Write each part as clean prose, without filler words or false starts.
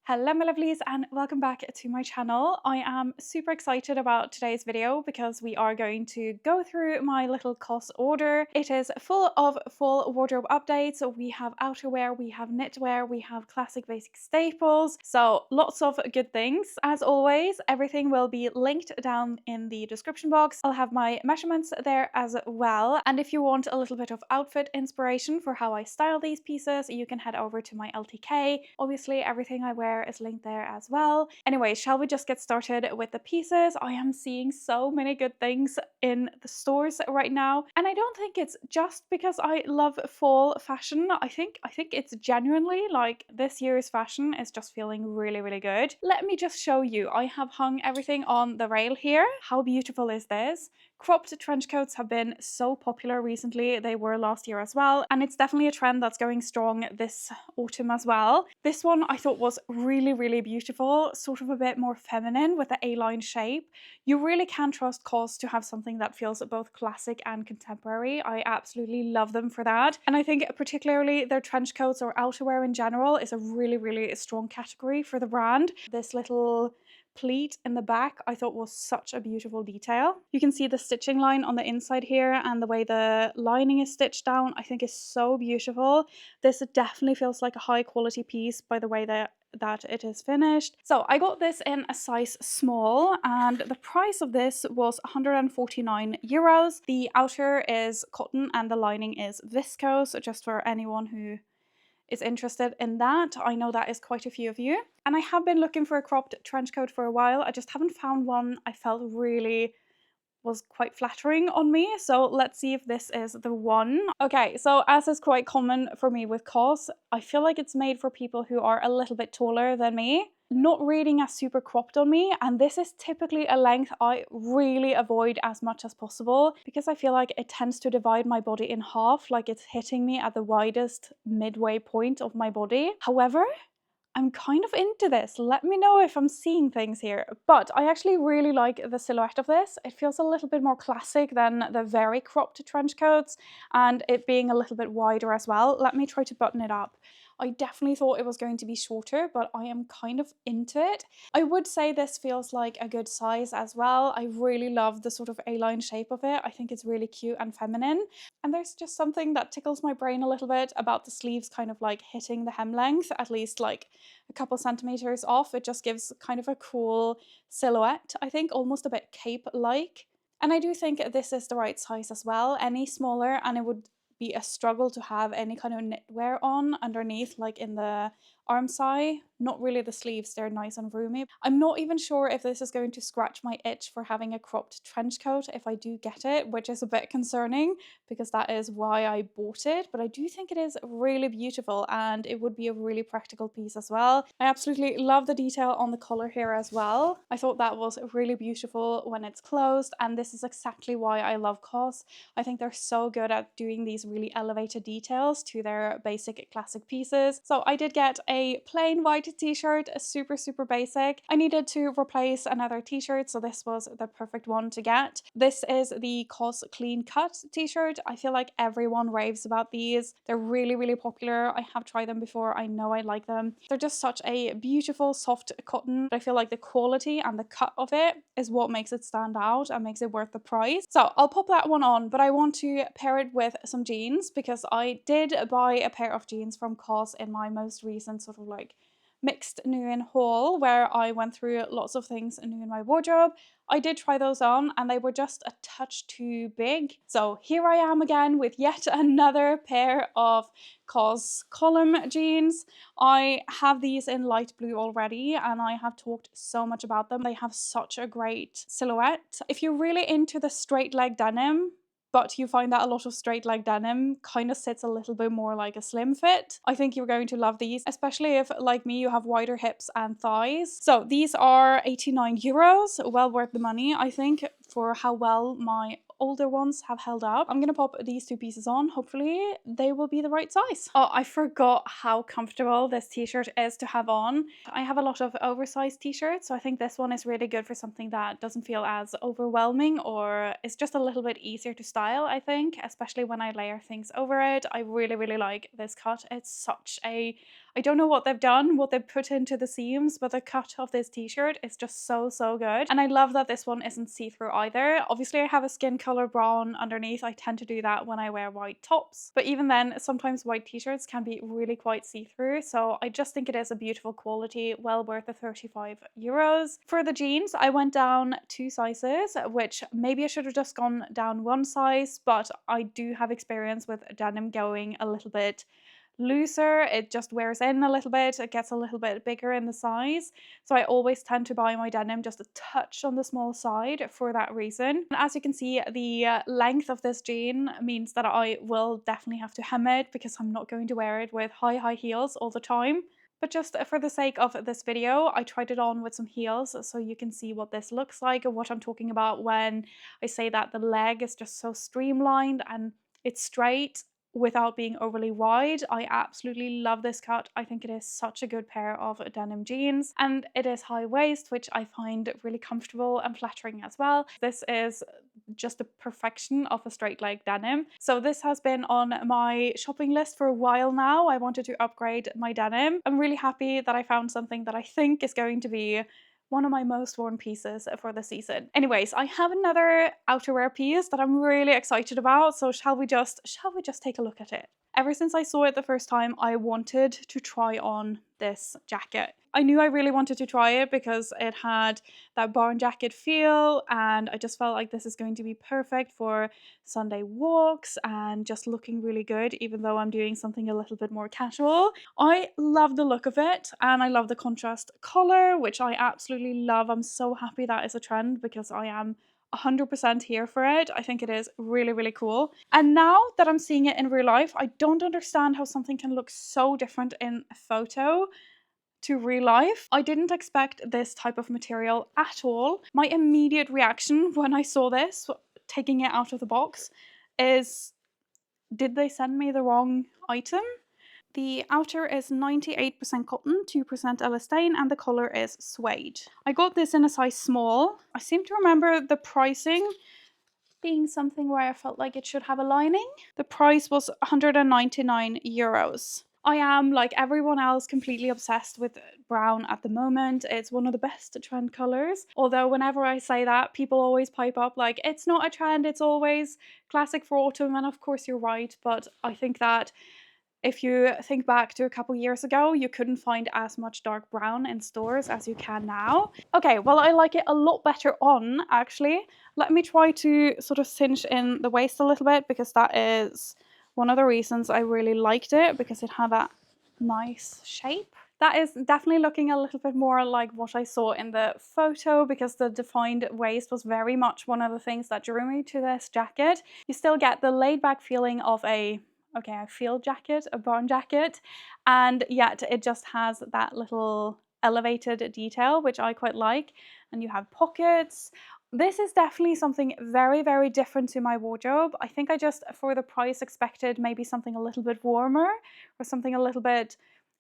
Hello my lovelies and welcome back to my channel. I am super excited about today's video because we are going to go through my little COS order. It is full of full wardrobe updates. We have outerwear, we have knitwear, we have classic basic staples. So lots of good things. As always, everything will be linked down in the description box. I'll have my measurements there as well. And if you want a little bit of outfit inspiration for how I style these pieces, you can head over to my LTK. Obviously everything I wear is linked there as well. Anyway, shall we just get started with the pieces? I am seeing so many good things in the stores right now, and I don't think it's just because I love fall fashion. I think it's genuinely like this year's fashion is just feeling really good. Let me just show you. I have hung everything on the rail here. How beautiful is this? Cropped trench coats have been so popular recently. They were last year as well, and it's definitely a trend that's going strong this autumn as well. This one I thought was really beautiful, sort of a bit more feminine with the A-line shape. You really can trust COS to have something that feels both classic and contemporary. I absolutely love them for that, and I think particularly their trench coats or outerwear in general is a really strong category for the brand. This little pleat in the back I thought was such a beautiful detail. You can see the stitching line on the inside here, and the way the lining is stitched down I think is so beautiful. This definitely feels like a high quality piece by the way that it is finished. So I got this in a size small, and the price of this was 149 euros. The outer is cotton and the lining is viscose, just for anyone who is interested in that. I know that is quite a few of you. And I have been looking for a cropped trench coat for a while. I just haven't found one I felt really was quite flattering on me. So let's see if this is the one. Okay, so as is quite common for me with COS, I feel like it's made for people who are a little bit taller than me. Not reading as super cropped on me, and this is typically a length I really avoid as much as possible because I feel like it tends to divide my body in half, like it's hitting me at the widest midway point of my body. However, I'm kind of into this. Let me know if I'm seeing things here. But I actually really like the silhouette of this. It feels a little bit more classic than the very cropped trench coats, and it being a little bit wider as well. Let me try to button it up. I definitely thought it was going to be shorter, but I am kind of into it. I would say this feels like a good size as well. I really love the sort of A-line shape of it. I think it's really cute and feminine. And there's just something that tickles my brain a little bit about the sleeves kind of like hitting the hem length, at least like a couple centimeters off. It just gives kind of a cool silhouette, I think, almost a bit cape-like. And I do think this is the right size as well. Any smaller and it would be a struggle to have any kind of knitwear on underneath, like in the arm side. Not really the sleeves, they're nice and roomy. I'm not even sure if this is going to scratch my itch for having a cropped trench coat if I do get it, which is a bit concerning because that is why I bought it. But I do think it is really beautiful and it would be a really practical piece as well. I absolutely love the detail on the collar here as well. I thought that was really beautiful when it's closed, and this is exactly why I love COS. I think they're so good at doing these really elevated details to their basic classic pieces. So I did get a plain white t-shirt, super basic. I needed to replace another t-shirt, so this was the perfect one to get. This is the COS clean cut t-shirt. I feel like everyone raves about these. They're really popular. I have tried them before. I know I like them. They're just such a beautiful soft cotton. I feel like the quality and the cut of it is what makes it stand out and makes it worth the price. So I'll pop that one on, but I want to pair it with some jeans because I did buy a pair of jeans from COS in my most recent sort of like mixed new in haul, where I went through lots of things new in my wardrobe. I did try those on and they were just a touch too big. So here I am again with yet another pair of COS column jeans. I have these in light blue already and I have talked so much about them. They have such a great silhouette. If you're really into the straight leg denim, but you find that a lot of straight leg denim kind of sits a little bit more like a slim fit, I think you're going to love these, especially if, like me, you have wider hips and thighs. So these are 89 euros, well worth the money, I think, for how well my older ones have held up. I'm gonna pop these two pieces on. Hopefully they will be the right size. Oh, I forgot how comfortable this t-shirt is to have on. I have a lot of oversized t-shirts, so I think this one is really good for something that doesn't feel as overwhelming, or is just a little bit easier to style, I think, especially when I layer things over it. I really like this cut. It's such a, I don't know what they've done, what they've put into the seams, but the cut of this t-shirt is just so, so good. And I love that this one isn't see-through either. Obviously I have a skin color brown underneath. I tend to do that when I wear white tops, but even then sometimes white t-shirts can be really quite see-through. So I just think it is a beautiful quality, well worth the 35 euros. For the jeans, I went down 2 sizes, which maybe I should have just gone down 1 size, but I do have experience with denim going a little bit looser. It just wears in a little bit, it gets a little bit bigger in the size, so I always tend to buy my denim just a touch on the small side for that reason. And as you can see, the length of this jean means that I will definitely have to hem it because I'm not going to wear it with high heels all the time. But just for the sake of this video, I tried it on with some heels so you can see what this looks like and what I'm talking about when I say that the leg is just so streamlined and it's straight without being overly wide. I absolutely love this cut. I think it is such a good pair of denim jeans, and it is high waist, which I find really comfortable and flattering as well. This is just a perfection of a straight leg denim. So this has been on my shopping list for a while now. I wanted to upgrade my denim. I'm really happy that I found something that I think is going to be one of my most worn pieces for the season. Anyways, I have another outerwear piece that I'm really excited about, so shall we just take a look at it? Ever since I saw it the first time, I wanted to try on this jacket. I knew I really wanted to try it because it had that barn jacket feel, and I just felt like this is going to be perfect for Sunday walks and just looking really good, even though I'm doing something a little bit more casual. I love the look of it, and I love the contrast color, which I absolutely love. I'm so happy that is a trend because I am 100% here for it. I think it is really, really cool. And now that I'm seeing it in real life, I don't understand how something can look so different in a photo to real life. I didn't expect this type of material at all. My immediate reaction when I saw this, taking it out of the box, is, did they send me the wrong item? The outer is 98% cotton, 2% elastane, and the color is suede. I got this in a size small. I seem to remember the pricing being something where I felt like it should have a lining. The price was 199 euros. I am, like everyone else, completely obsessed with brown at the moment. It's one of the best trend colors. Although whenever I say that, people always pipe up like, it's not a trend, it's always classic for autumn. And of course you're right, but I think that if you think back to a couple years ago, you couldn't find as much dark brown in stores as you can now. Okay, well, I like it a lot better on, actually. Let me try to sort of cinch in the waist a little bit, because that is one of the reasons I really liked it, because it had that nice shape. That is definitely looking a little bit more like what I saw in the photo, because the defined waist was very much one of the things that drew me to this jacket. You still get the laid back feeling of a field jacket, a barn jacket, and yet it just has that little elevated detail, which I quite like. And you have pockets. This is definitely something very, very different to my wardrobe. I think I just, for the price, expected maybe something a little bit warmer or something a little bit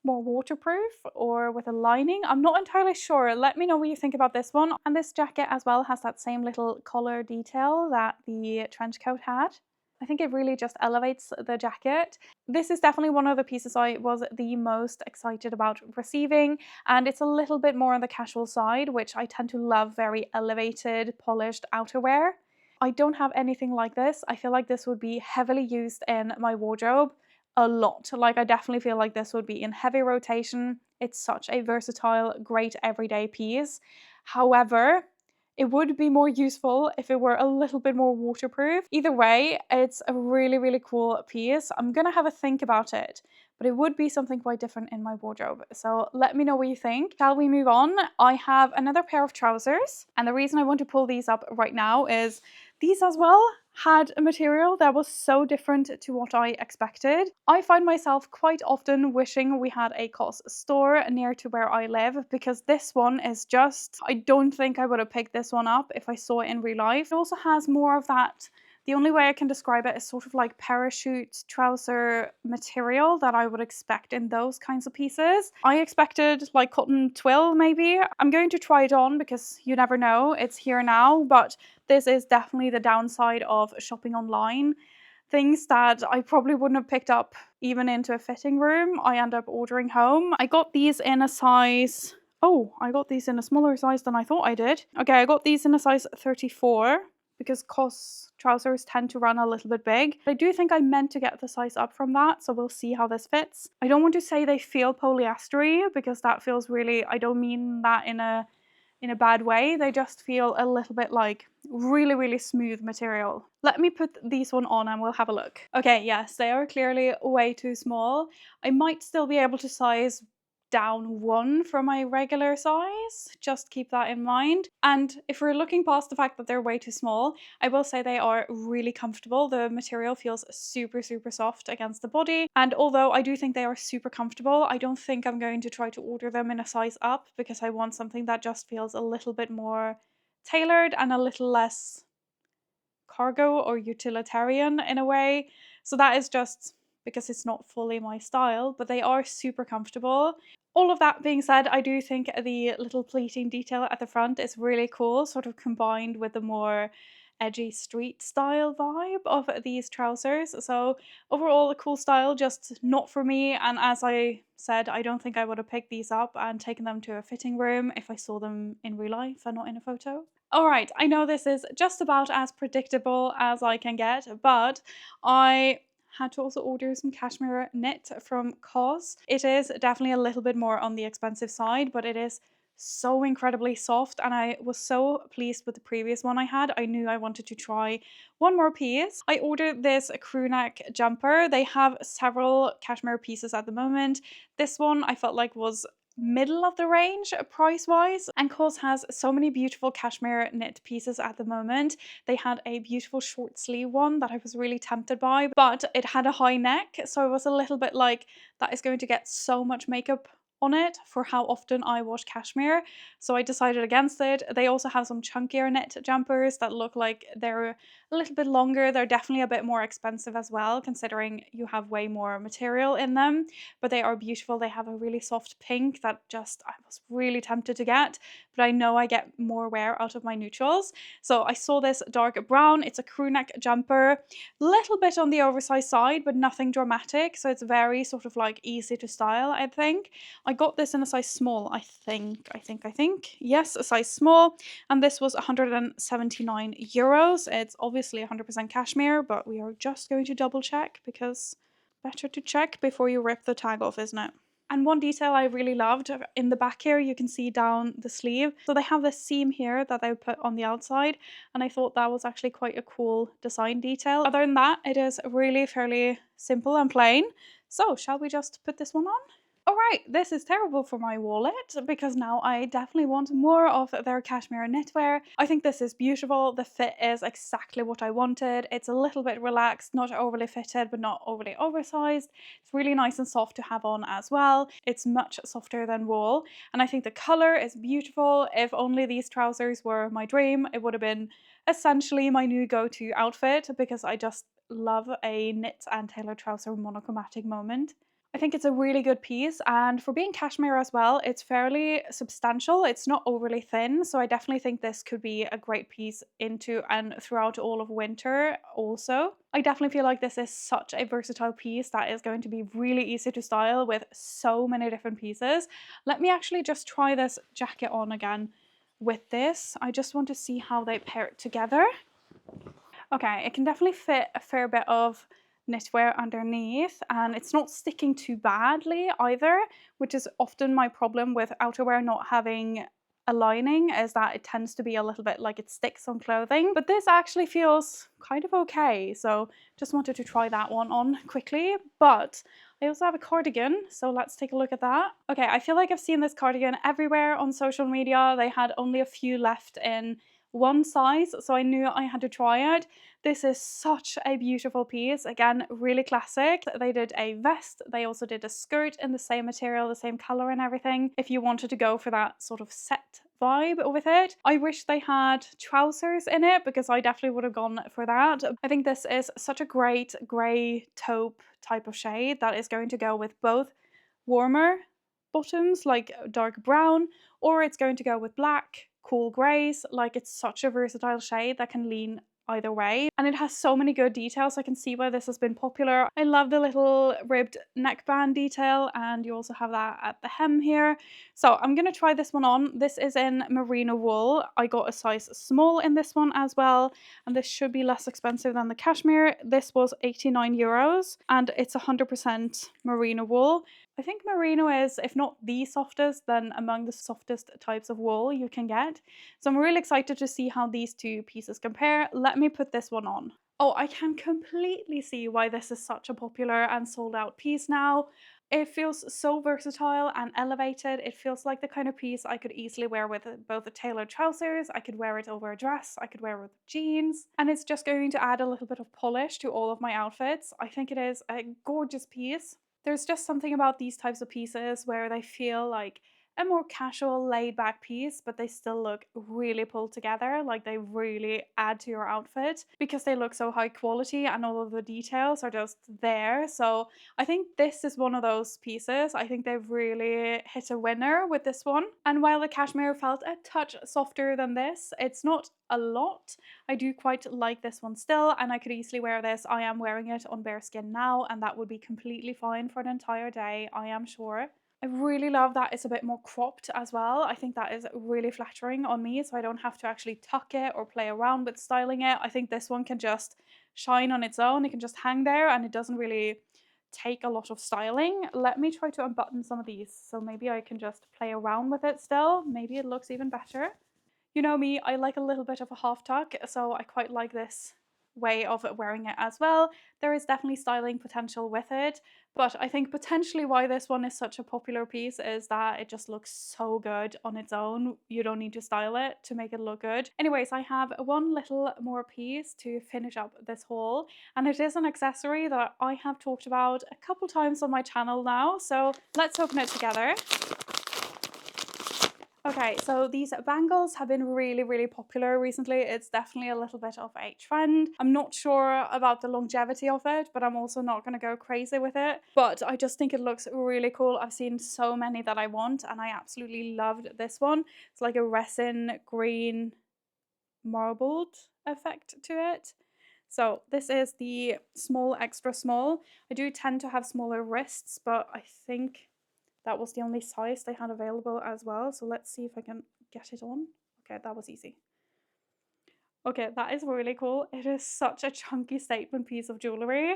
more waterproof or with a lining. I'm not entirely sure. Let me know what you think about this one. And this jacket as well has that same little collar detail that the trench coat had. I think it really just elevates the jacket. This is definitely one of the pieces I was the most excited about receiving, and it's a little bit more on the casual side, which I tend to love very elevated, polished outerwear. I don't have anything like this. I feel like this would be heavily used in my wardrobe a lot. Like, I definitely feel like this would be in heavy rotation. It's such a versatile, great everyday piece. However, it would be more useful if it were a little bit more waterproof. Either way, it's a really, really cool piece. I'm gonna have a think about it, but it would be something quite different in my wardrobe. So let me know what you think. Shall we move on? I have another pair of trousers, and the reason I want to pull these up right now is these as well had a material that was so different to what I expected. I find myself quite often wishing we had a COS store near to where I live, because this one is just, I don't think I would have picked this one up if I saw it in real life. It also has more of that, the only way I can describe it is sort of like parachute trouser material that I would expect in those kinds of pieces. I expected like cotton twill maybe. I'm going to try it on because you never know, it's here now, but this is definitely the downside of shopping online. things that I probably wouldn't have picked up even into a fitting room, I end up ordering home. I got these in a size, oh, I got these in a smaller size than I thought I did. Okay, I got these in a size 34 because COS trousers tend to run a little bit big. But I do think I meant to get the size up from that, so we'll see how this fits. I don't want to say they feel polyestery because that feels really, I don't mean that in a bad way. They just feel a little bit like really smooth material. Let me put these one on and we'll have a look. Okay, yes, they are clearly way too small. I might still be able to size down one from my regular size, just keep that in mind. And if we're looking past the fact that they're way too small, I will say they are really comfortable. The material feels super soft against the body, and although I do think they are super comfortable, I don't think I'm going to try to order them in a size up because I want something that just feels a little bit more tailored and a little less cargo or utilitarian in a way. So that is just because it's not fully my style, but they are super comfortable. All of that being said, I do think the little pleating detail at the front is really cool, sort of combined with the more edgy street style vibe of these trousers. So overall a cool style, just not for me. And as I said, I don't think I would have picked these up and taken them to a fitting room if I saw them in real life and not in a photo. Alright, I know this is just about as predictable as I can get, but I had to also order some cashmere knit from COS. It is definitely a little bit more on the expensive side, but it is so incredibly soft, and I was so pleased with the previous one I had. I knew I wanted to try one more piece. I ordered this crew neck jumper. They have several cashmere pieces at the moment. This one I felt like was middle of the range price wise, and COS has so many beautiful cashmere knit pieces at the moment. They had a beautiful short sleeve one that I was really tempted by, but it had a high neck, so I was a little bit like, that is going to get so much makeup on it for how often I wash cashmere, so I decided against it. They also have some chunkier knit jumpers that look like they're a little bit longer. They're definitely a bit more expensive as well, considering you have way more material in them, but they are beautiful. They have a really soft pink that just I was really tempted to get, but I know I get more wear out of my neutrals. So I saw this dark brown. It's a crew neck jumper, little bit on the oversized side, but nothing dramatic. So it's very sort of like easy to style, I think. I got this in a size small, I think. Yes, a size small. And this was 179 euros. It's obviously 100% cashmere, but we are just going to double check because better to check before you rip the tag off, isn't it? And one detail I really loved, in the back here you can see down the sleeve, so they have this seam here that they put on the outside, and I thought that was actually quite a cool design detail. Other than that, it is really fairly simple and plain. So shall we just put this one on? Alright, this is terrible for my wallet because now I definitely want more of their cashmere knitwear. I think this is beautiful. The fit is exactly what I wanted. It's a little bit relaxed, not overly fitted, but not overly oversized. It's really nice and soft to have on as well. It's much softer than wool, and I think the color is beautiful. If only these trousers were my dream, it would have been essentially my new go-to outfit because I just love a knit and tailored trouser monochromatic moment. I think it's a really good piece, and for being cashmere as well, it's fairly substantial. It's not overly thin, so I definitely think this could be a great piece into and throughout all of winter also. I definitely feel like this is such a versatile piece that is going to be really easy to style with so many different pieces. Let me actually just try this jacket on again with this. I just want to see how they pair it together. Okay, it can definitely fit a fair bit of knitwear underneath, and it's not sticking too badly either, which is often my problem with outerwear not having a lining, is that it tends to be a little bit like it sticks on clothing. But this actually feels kind of okay, so just wanted to try that one on quickly. But I also have a cardigan, so let's take a look at that. Okay, I feel like I've seen this cardigan everywhere on social media. They had only a few left in one size, so I knew I had to try it. This is such a beautiful piece. Again, really classic. They did a vest. They also did a skirt in the same material, the same color and everything, if you wanted to go for that sort of set vibe with it. I wish they had trousers in it because I definitely would have gone for that. I think this is such a great grey taupe type of shade that is going to go with both warmer bottoms like dark brown, or it's going to go with black, cool greys. Like, it's such a versatile shade that can lean either way, and it has so many good details. I can see why this has been popular. I love the little ribbed neckband detail, and you also have that at the hem here. So I'm gonna try this one on. This is in merino wool. I got a size small in this one as well, and this should be less expensive than the cashmere. This was 89 euros and it's 100% merino wool. I think merino is, if not the softest, then among the softest types of wool you can get. So I'm really excited to see how these two pieces compare. Let me put this one on. Oh, I can completely see why this is such a popular and sold out piece now. It feels so versatile and elevated. It feels like the kind of piece I could easily wear with both a tailored trousers, I could wear it over a dress, I could wear it with jeans, and it's just going to add a little bit of polish to all of my outfits. I think it is a gorgeous piece. There's just something about these types of pieces where they feel like a more casual, laid back piece, but they still look really pulled together. Like they really add to your outfit because they look so high quality and all of the details are just there. So I think this is one of those pieces. I think they've really hit a winner with this one. And while the cashmere felt a touch softer than this, it's not a lot. I do quite like this one still, and I could easily wear this. I am wearing it on bare skin now, and that would be completely fine for an entire day, I am sure. I really love that it's a bit more cropped as well. I think that is really flattering on me, so I don't have to actually tuck it or play around with styling it. I think this one can just shine on its own. It can just hang there and it doesn't really take a lot of styling. Let me try to unbutton some of these, so maybe I can just play around with it still. Maybe it looks even better. You know me, I like a little bit of a half tuck, so I quite like this way of wearing it as well. There is definitely styling potential with it, but I think potentially why this one is such a popular piece is that it just looks so good on its own. You don't need to style it to make it look good. Anyways, I have one little more piece to finish up this haul, and it is an accessory that I have talked about a couple times on my channel now, so let's open it together. Okay, so these bangles have been really popular recently. It's definitely a little bit of a trend. I'm not sure about the longevity of it, but I'm also not going to go crazy with it. But I just think it looks really cool. I've seen so many that I want, and I absolutely loved this one. It's like a resin green marbled effect to it. So this is the small extra small. I do tend to have smaller wrists, but I think that was the only size they had available as well. So let's see if I can get it on. Okay, that was easy. Okay, that is really cool. It is such a chunky statement piece of jewellery.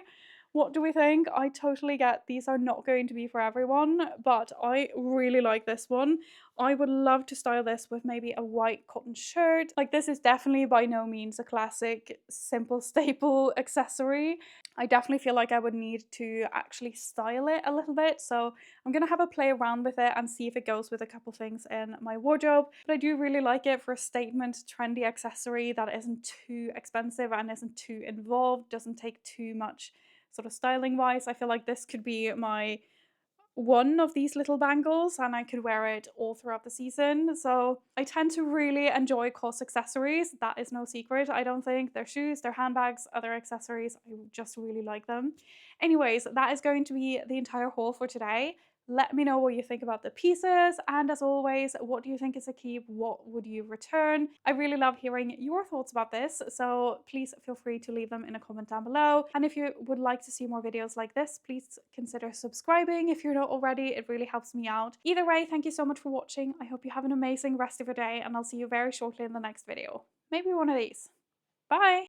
What do we think? I totally get these are not going to be for everyone, but I really like this one. I would love to style this with maybe a white cotton shirt. Like, this is definitely by no means a classic, simple staple accessory. I definitely feel like I would need to actually style it a little bit. So I'm going to have a play around with it and see if it goes with a couple things in my wardrobe. But I do really like it for a statement, trendy accessory that isn't too expensive and isn't too involved, doesn't take too much sort of styling wise. I feel like this could be my one of these little bangles and I could wear it all throughout the season. So I tend to really enjoy COS accessories. That is no secret. I don't think their shoes, their handbags, other accessories, I just really like them. Anyways, that is going to be the entire haul for today. Let me know what you think about the pieces, and as always, what do you think is a keep? What would you return? I really love hearing your thoughts about this, so please feel free to leave them in a comment down below. And if you would like to see more videos like this, please consider subscribing if you're not already. It really helps me out. Either way, thank you so much for watching. I hope you have an amazing rest of your day, and I'll see you very shortly in the next video. Maybe one of these. Bye!